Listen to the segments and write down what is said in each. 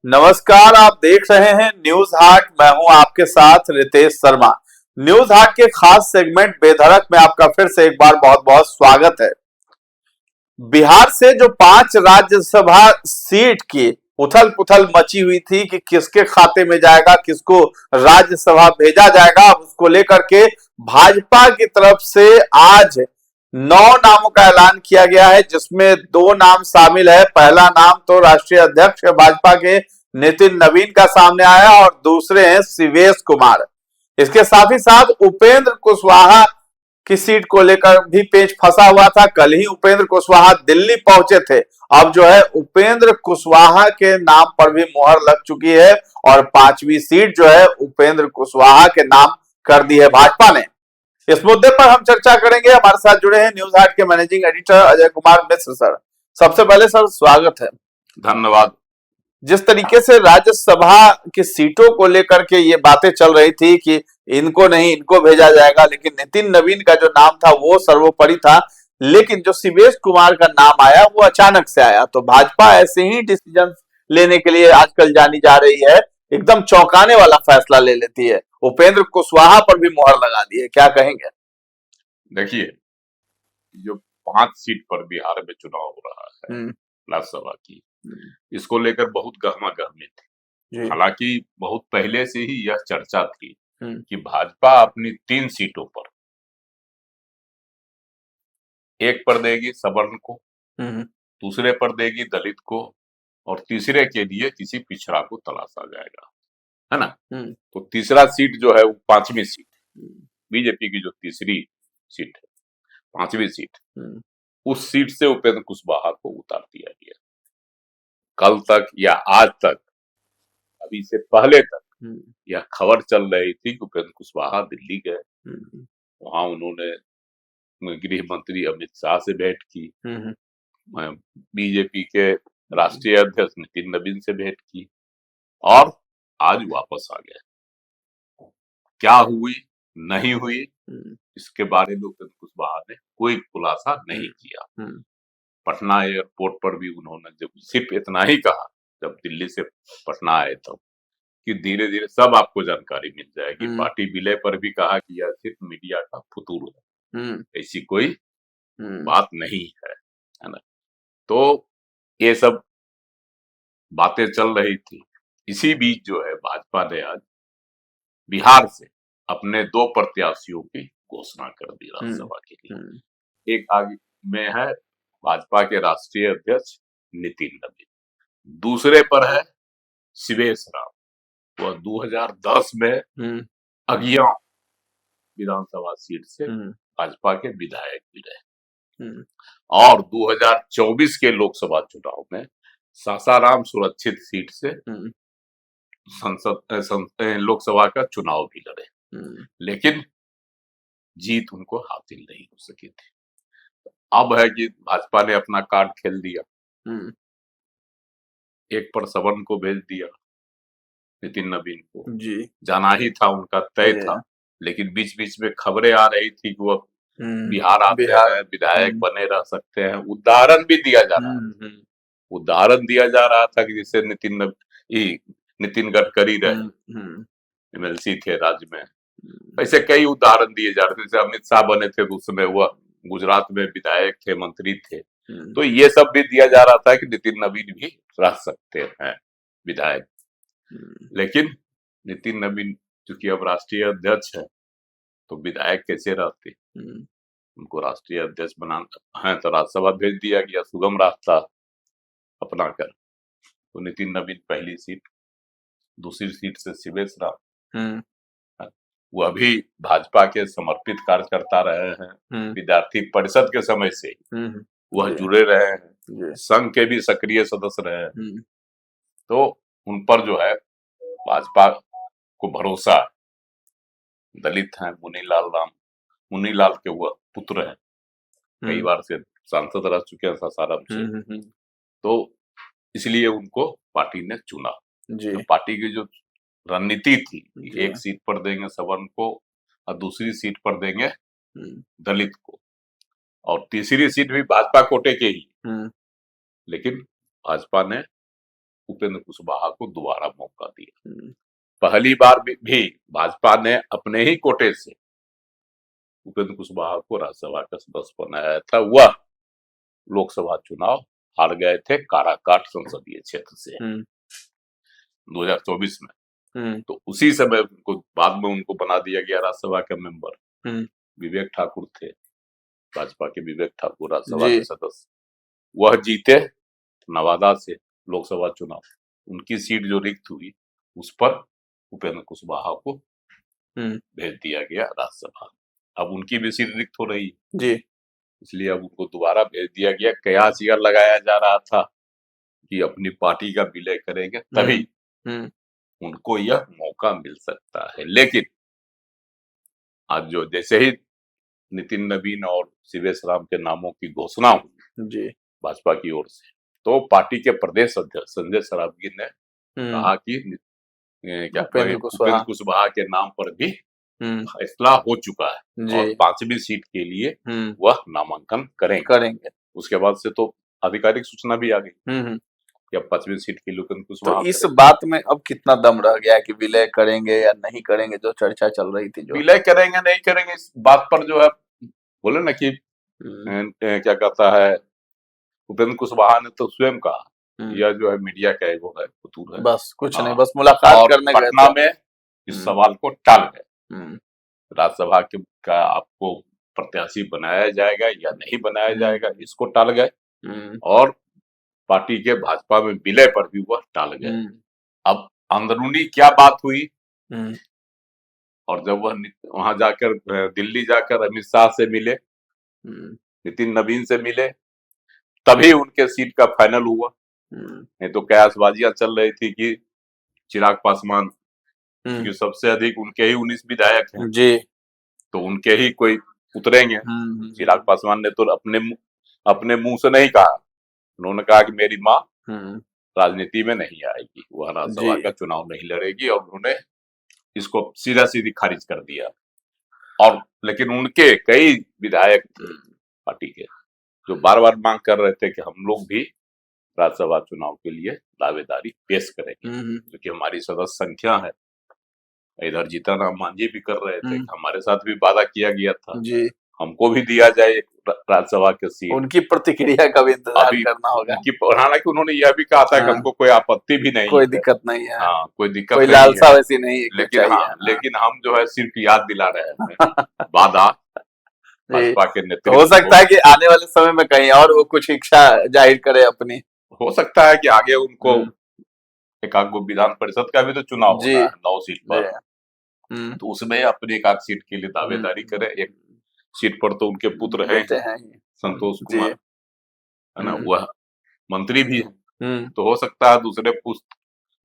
नमस्कार, आप देख रहे हैं न्यूज हाट। मैं हूं आपके साथ रितेश शर्मा। न्यूज हाट के खास सेगमेंट बेधड़क में आपका फिर से एक बार बहुत बहुत स्वागत है। बिहार से जो 5 राज्यसभा सीट की उथल पुथल मची हुई थी कि किसके खाते में जाएगा, किसको राज्यसभा भेजा जाएगा, उसको लेकर के भाजपा की तरफ से आज 9 नामों का ऐलान किया गया है, जिसमें 2 नाम शामिल है। पहला नाम तो राष्ट्रीय अध्यक्ष भाजपा के नितिन नवीन का सामने आया और दूसरे हैं शिवेश कुमार। इसके साथ ही साथ उपेंद्र कुशवाहा की सीट को लेकर भी पेच फंसा हुआ था। कल ही उपेंद्र कुशवाहा दिल्ली पहुंचे थे। अब जो है उपेंद्र कुशवाहा के नाम पर भी मुहर लग चुकी है और 5वीं सीट जो है उपेंद्र कुशवाहा के नाम कर दी है भाजपा ने। इस मुद्दे पर हम चर्चा करेंगे। हमारे साथ जुड़े हैं न्यूज हाट के managing editor Ajay Kumar Mishra sir. सबसे पहले सर स्वागत है। धन्यवाद। जिस तरीके से राज्यसभा की सीटों को लेकर के ये बातें चल रही थी कि इनको नहीं इनको भेजा जाएगा, लेकिन नितिन नवीन का जो नाम था वो सर्वोपरि था, लेकिन जो शिवेश कुमार का नाम आया वो अचानक से आया। तो भाजपा ऐसे ही डिसीजन लेने के लिए आजकल जानी जा रही है, एकदम चौंकाने वाला फैसला ले लेती है। उपेंद्र कुशवाहा पर भी मुहर लगा दी है, क्या कहेंगे? देखिए, जो 5 सीट पर बिहार में चुनाव हो रहा है राज्यसभा की, इसको लेकर बहुत गहमा गहमी थी। हालांकि बहुत पहले से ही यह चर्चा थी कि भाजपा अपनी 3 सीटों पर, एक पर देगी सवर्ण को, दूसरे पर देगी दलित को और तीसरे के लिए किसी पिछड़ा को तलाशा जाएगा, है ना। तो तीसरा सीट जो है वो 5वीं सीट, बीजेपी की जो तीसरी सीट है, 5वीं सीट, उस सीट से उपेंद्र कुशवाहा को उतार दिया गया। कल तक या आज तक, अभी से पहले तक यह खबर चल रही थी कि उपेंद्र कुशवाहा दिल्ली गए, वहां उन्होंने गृह मंत्री अमित शाह से भेंट की, बीजेपी के राष्ट्रीय अध्यक्ष नितिन नवीन से भेंट की और आज वापस आ गए। क्या हुई नहीं हुई इसके बारे में उपेंद्र कुशवाहा ने कोई खुलासा नहीं किया। पटना एयरपोर्ट पर भी उन्होंने जब सिर्फ इतना ही कहा, जब दिल्ली से पटना आए तब, कि धीरे धीरे सब आपको जानकारी मिल जाएगी। पार्टी विलय पर भी कहा कि यह सिर्फ मीडिया का फुतूर है, ऐसी कोई बात नहीं है ना। तो ये सब बातें चल रही थी। इसी बीच जो है भाजपा ने आज बिहार से अपने 2 प्रत्याशियों की घोषणा कर दी राज्यसभा के लिए। एक आगे में है भाजपा के राष्ट्रीय अध्यक्ष नितिन नवीन, दूसरे पर है शिवेश राम। वह 2010 में अगिया विधानसभा सीट से भाजपा के विधायक भी रहे और 2024 के लोकसभा चुनाव में सासाराम सुरक्षित सीट से लोकसभा का चुनाव भी लड़े, लेकिन जीत उनको हासिल नहीं हो सकी थी। अब है कि भाजपा ने अपना कार्ड खेल दिया, एक पर सवर्ण को भेज दिया, नितिन नवीन को जाना ही था, उनका तय था। लेकिन बीच बीच में खबरें आ रही थी कि वो बिहार आते हैं, विधायक बने रह सकते हैं। उदाहरण भी दिया जा रहा था, उदाहरण दिया जा रहा था कि जैसे नितिन गडकरी रहे, एमएलसी थे राज्य में, ऐसे कई उदाहरण दिए जा रहे थे। जैसे अमित शाह बने थे उस समय, वह गुजरात में विधायक थे, मंत्री थे। तो ये सब भी दिया जा रहा था कि नितिन नवीन भी रह सकते हैं विधायक। लेकिन नितिन नवीन चूंकि अब राष्ट्रीय अध्यक्ष है, तो विधायक कैसे रहते, उनको राष्ट्रीय अध्यक्ष बनाना है तो राज्यसभा भेज दिया गया, सुगम रास्ता अपना कर। तो नितिन नवीन पहली सीट, दूसरी सीट से शिवेश राम, वह भी भाजपा के समर्पित कार्यकर्ता रहे हैं, विद्यार्थी परिषद के समय से वह जुड़े रहे हैं, संघ के भी सक्रिय सदस्य रहे हैं। तो उन पर जो है भाजपा को भरोसा है। दलित हैं, मुनीलाल के वह पुत्र हैं, कई बार से सांसद रह चुके हैं सासाराम से, तो इसलिए उनको पार्टी ने चुना। तो पार्टी की जो रणनीति थी, एक सीट पर देंगे सवर्ण को और दूसरी सीट पर देंगे दलित को, और तीसरी सीट भी भाजपा कोटे के ही। लेकिन भाजपा ने उपेंद्र कुशवाहा को दोबारा मौका दिया। पहली बार भी भाजपा ने अपने ही कोटे से उपेंद्र कुशवाहा को राज्यसभा का सदस्य बनाया था। वह लोकसभा चुनाव हार गए थे काराकाट संसदीय क्षेत्र से 2024 में। तो उसी समय उनको बाद में उनको बना दिया गया राज्यसभा का मेंबर। विवेक ठाकुर थे, भाजपा के विवेक ठाकुर राज्यसभा के सदस्य, वह जीते नवादा से लोकसभा चुनाव। उनकी सीट जो रिक्त हुई उस पर उपेंद्र कुशवाहा को भेज दिया गया राज्यसभा। अब उनकी भी सीट रिक्त हो रही जी, इसलिए अब उनको दोबारा भेज दिया गया। कयास यह लगाया जा रहा था कि अपनी पार्टी का विलय करेंगे तभी उनको यह मौका मिल सकता है। लेकिन आज जो जैसे ही नितिन नवीन और शिवेश राम के नामों की घोषणा हुई भाजपा की ओर से, तो पार्टी के प्रदेश अध्यक्ष संजय सरावगी ने कहा कि उपेंद्र कुशवाहा के नाम पर भी फैसला हो चुका है और 5वीं सीट के लिए वह नामांकन करेंगे। उसके बाद से तो आधिकारिक सूचना भी आ गई कि अब 5वीं सीट के लिए उपेंद्र कुशवाहा। तो इस बात में अब कितना दम रह गया कि विलय करेंगे या नहीं करेंगे, जो चर्चा चल रही थी? जो विलय करेंगे नहीं करेंगे इस बात पर जो है बोले ना कि क्या कहता है, उपेंद्र कुशवाहा ने तो स्वयं कहा यह जो है मीडिया का वो है फतूर है, बस कुछ नहीं, बस मुलाकात करने गए पटना में इस सवाल को टाल गए। राज्यसभा का आपको प्रत्याशी बनाया जाएगा या नहीं बनाया जाएगा, इसको टाल गए। और पार्टी के भाजपा में विलय पर भी वह टाल गए। अब अंदरूनी क्या बात हुई, और जब वह वहां जाकर दिल्ली जाकर अमित शाह से मिले, नितिन नवीन से मिले, तभी उनके सीट का फाइनल हुआ। नहीं तो कयासबाजियां चल रही थी कि चिराग पासवान क्योंकि सबसे अधिक उनके ही 19 विधायक हैं जी, तो उनके ही कोई उतरेंगे। चिराग पासवान ने तो अपने मुंह से नहीं कहा, उन्होंने कहा कि मेरी माँ राजनीति में नहीं आएगी, वह राज्यसभा का चुनाव नहीं लड़ेगी, और उन्होंने इसको सीधा सीधी खारिज कर दिया। और लेकिन उनके कई विधायक पार्टी के जो बार बार मांग कर रहे थे कि हम लोग भी राज्यसभा चुनाव के लिए दावेदारी पेश करेंगे, क्योंकि हमारी सदस्य संख्या है। इधर जीतन राम मांझी भी कर रहे थे, हमारे साथ भी वादा किया गया था जी, हमको भी दिया जाए राज्यसभा के सीट। उनकी प्रतिक्रिया का भी इंतजार करना होगा। हालांकि उन्होंने यह भी कहा था कि हमको कोई आपत्ति भी नहीं, कोई दिक्कत नहीं है, हाँ कोई दिक्कत कोई लालसा वैसी नहीं है, लेकिन हम जो है सिर्फ याद दिला रहे हैं वादा भाजपा के नेतृत्व। हो सकता है कि आने वाले समय में कहीं और वो कुछ इच्छा जाहिर करे अपनी, हो सकता है कि आगे उनको एकाध विधान परिषद का भी तो चुनाव होना है 9 सीट पर, तो उसमें अपनी एक आध सीट के लिए दावेदारी करे। एक सीट पर तो उनके पुत्र हैं संतोष कुमार, है ना, वह मंत्री भी है, तो हो सकता है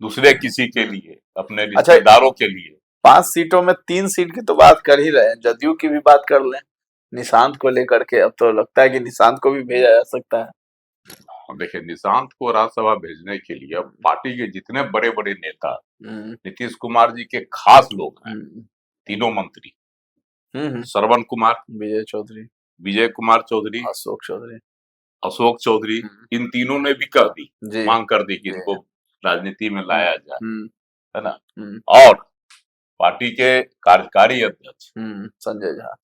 दूसरे किसी के लिए, अपने रिश्तेदारों के लिए। 5 सीटों में 3 सीट की तो बात कर ही रहे हैं, जदयू की भी बात कर लें निशांत को लेकर के। अब तो लगता है कि निशांत को भी भेजा जा सकता है। देखिए, निशांत को राज्यसभा भेजने के लिए अब पार्टी के जितने बड़े बड़े नेता, नीतीश कुमार जी के खास लोग हैं, तीनों मंत्री, श्रवण कुमार, विजय कुमार चौधरी, अशोक चौधरी, इन तीनों ने भी कर दी, मांग कर दी कि इनको राजनीति में लाया जाए, है ना। और पार्टी के कार्यकारी अध्यक्ष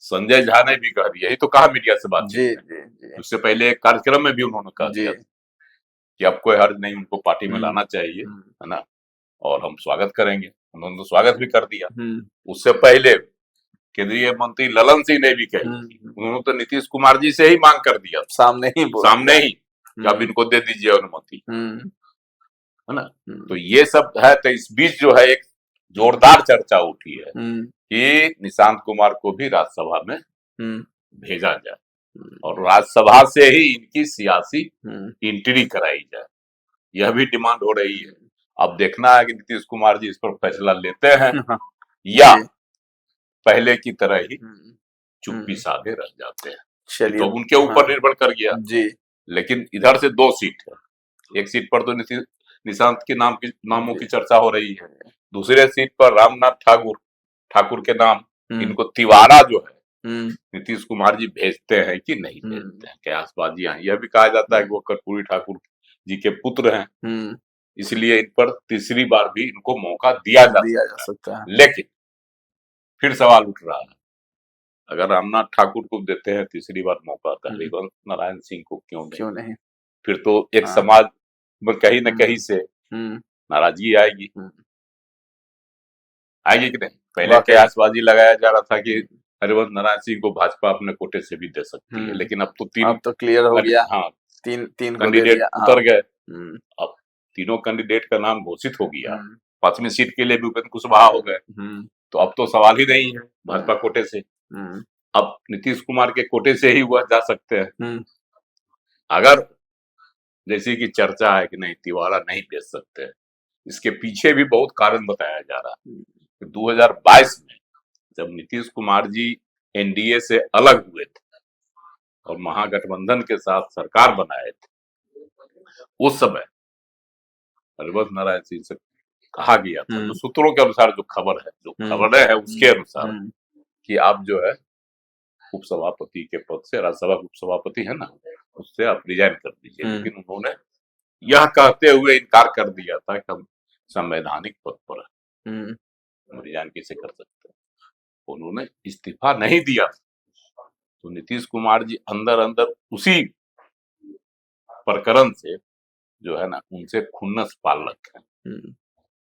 संजय झा ने भी कह दिया, यही तो कहा मीडिया से बात उससे पहले एक कार्यक्रम में भी उन्होंने कहा दिया कि अब कोई हर्ज नहीं, उनको पार्टी में लाना चाहिए, है ना, और हम स्वागत करेंगे। उन्होंने तो स्वागत भी कर दिया। उससे पहले केंद्रीय मंत्री ललन सिंह ने भी कही, उन्होंने तो नीतीश कुमार जी से ही मांग कर दिया, सामने ही कि अब इनको दे दीजिए अनुमति, है ना। तो ये सब है। तो इस बीच जो है एक जोरदार चर्चा उठी है कि निशांत कुमार को भी राज्यसभा में भेजा जाए और राज्यसभा से ही इनकी सियासी एंट्री कराई जाए, यह भी डिमांड हो रही है। अब देखना है कि नीतीश कुमार जी इस पर फैसला लेते हैं या पहले की तरह ही चुप्पी साधे रह जाते हैं, तो उनके ऊपर निर्भर कर गया जी। लेकिन इधर से 2 सीट है, एक सीट पर तो निशांत के नामों की चर्चा हो रही है, दूसरे सीट पर रामनाथ ठाकुर के नाम, इनको तिवारा जो है नीतीश कुमार जी भेजते हैं कि नहीं भेजते हैं, कयासबाजियां। यह भी कहा जाता है कि वो कर्पूरी ठाकुर जी के पुत्र हैं, इसलिए इन पर तीसरी बार भी इनको मौका दिया जा सकता है। लेकिन फिर सवाल उठ रहा है, अगर रामनाथ ठाकुर को देते हैं तीसरी बार मौका तो हरिवंश नारायण सिंह को क्यों नहीं? फिर तो एक समाज में कहीं न कहीं से नाराजगी आएगी कि नहीं? पहले कयासबाजी लगाया जा रहा था कि हरिवंश नारायण सिंह को भाजपा अपने कोटे से भी दे सकती है, लेकिन अब तो क्लियर हो गया। हाँ, तीन कैंडिडेट उतर गए। अब तीनों कैंडिडेट का नाम घोषित हो गया। 5वीं सीट के लिए भी उपेंद्र कुशवाहा हो गए, तो अब तो सवाल ही नहीं है भाजपा कोटे से। अब नीतीश कुमार के कोटे से ही वह जा सकते हैं। अगर जैसे कि चर्चा है कि नहीं तिवारा नहीं बेच सकते, इसके पीछे भी बहुत कारण बताया जा रहा है। 2022 में जब नीतीश कुमार जी एनडीए से अलग हुए थे और महागठबंधन के साथ सरकार बनाए थे, उस समय हरिवंश नारायण सिंह से कहा गया था, तो सूत्रों के अनुसार जो खबरें है उसके अनुसार कि आप जो है उपसभापति के पद से, राज्यसभा के उपसभापति है ना, उससे आप रिजाइन कर दीजिए। लेकिन उन्होंने यह कहते हुए इनकार कर दिया था कि हम संवैधानिक पद पर हम रिजाइन कैसे कर सकते हैं। उन्होंने इस्तीफा नहीं दिया, तो नीतीश कुमार जी अंदर अंदर उसी प्रकरण से जो है ना उनसे खुन्नस पालक है।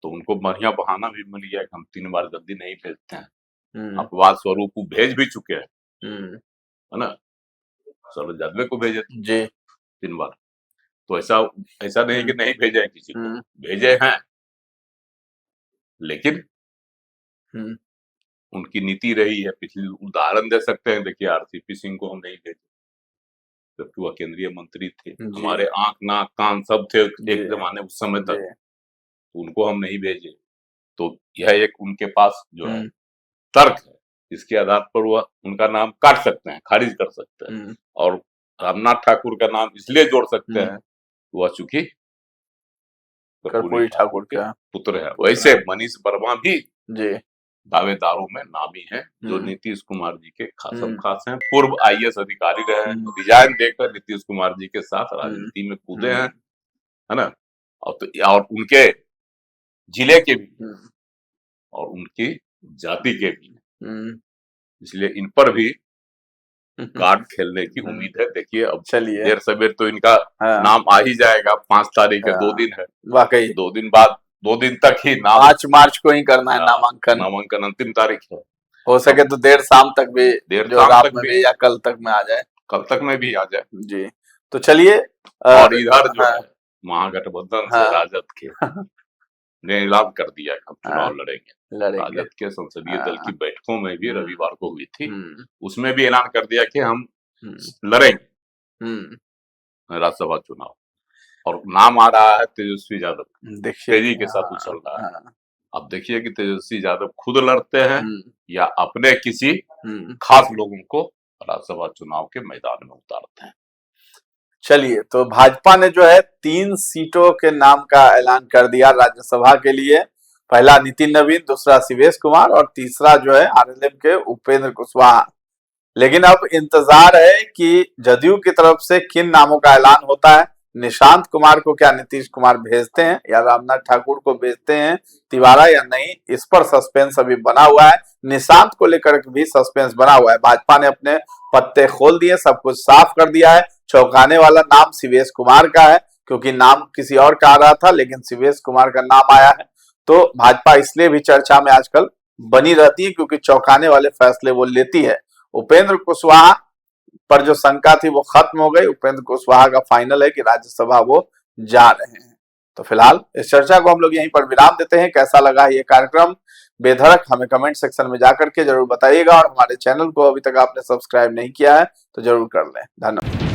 तो उनको बढ़िया बहाना भी मिल गया कि हम 3 बार गद्दी नहीं भेजते हैं। अपवाद स्वरूप वो भेज भी चुके हैं, है ना, शरद यादव को भेजे जी 3 बार। तो ऐसा नहीं कि नहीं भेजे हैं किसी को, भेजे हैं, लेकिन उनकी नीति रही है। पिछली उदाहरण दे सकते हैं, देखिए आरसीपी सिंह को हम नहीं भेजे जबकि वह केंद्रीय मंत्री थे, हमारे आंख नाक कान सब थे एक जमाने उस समय तक, उनको हम नहीं भेजे। तो यह एक उनके पास जो है तर्क है, इसके आधार पर वह उनका नाम काट सकते हैं, खारिज कर सकते हैं। और रामनाथ ठाकुर का नाम इसलिए जोड़ सकते हैं, वह चूंकि कर्पूरी ठाकुर के पुत्र है। वैसे मनीष वर्मा भी दावेदारों में नामी है, जो नीतीश कुमार जी के खासम खास हैं। पूर्व आईएएस अधिकारी रहे, रिजाइन देकर नीतीश कुमार जी के साथ राजनीति में कूदे हैं, है ना, और उनके जिले के भी और उनकी जाति के भी, इसलिए इन पर भी कार्ड खेलने की उम्मीद है। देखिए अब चलिए देर सवेर तो इनका नाम आ ही जाएगा। 5 तारीख है, 2 दिन है, वाकई 2 दिन बाद, 2 दिन तक ही नाम 5 मार्च को ही करना है नामांकन अंतिम तारीख है। हो सके तो देर शाम तक भी, या कल तक में आ जाए, कल तक में भी आ जाए जी। तो चलिए, और इधर जो है महागठबंधन से राजद के ने ऐलान कर दिया कि हम चुनाव लड़ेंगे। राजद के संसदीय दल की बैठकों में भी रविवार को हुई थी, उसमें भी ऐलान कर दिया कि हम लड़ेंगे राज्यसभा चुनाव। और नाम आ रहा है तेजस्वी यादव, तेजी के साथ उछल रहा है। अब देखिए कि तेजस्वी यादव खुद लड़ते हैं या अपने किसी खास लोगों को राज्यसभा चुनाव के मैदान में उतारते हैं। चलिए, तो भाजपा ने जो है 3 सीटों के नाम का ऐलान कर दिया राज्यसभा के लिए। पहला नितिन नवीन, दूसरा शिवेश कुमार और तीसरा जो है आरएलएम के उपेंद्र कुशवाहा। लेकिन अब इंतजार है कि जदयू की तरफ से किन नामों का ऐलान होता है। निशांत कुमार को क्या नीतीश कुमार भेजते हैं या रामनाथ ठाकुर को भेजते हैं तिवारा या नहीं, इस पर सस्पेंस अभी बना हुआ है। निशांत को लेकर भी सस्पेंस बना हुआ है। भाजपा ने अपने पत्ते खोल दिए, सब कुछ साफ कर दिया है। चौंकाने वाला नाम शिवेश कुमार का है, क्योंकि नाम किसी और का आ रहा था, लेकिन शिवेश कुमार का नाम आया है। तो भाजपा इसलिए भी चर्चा में आजकल बनी रहती है, क्योंकि चौंकाने वाले फैसले वो लेती है। उपेंद्र कुशवाहा पर जो शंका थी वो खत्म हो गई। उपेंद्र कुशवाहा का फाइनल है कि राज्यसभा वो जा रहे हैं। तो फिलहाल इस चर्चा को हम लोग यहीं पर विराम देते हैं। कैसा लगा ये कार्यक्रम बेधड़क हमें कमेंट सेक्शन में जाकर के जरूर बताइएगा, और हमारे चैनल को अभी तक आपने सब्सक्राइब नहीं किया है तो जरूर कर लें। धन्यवाद।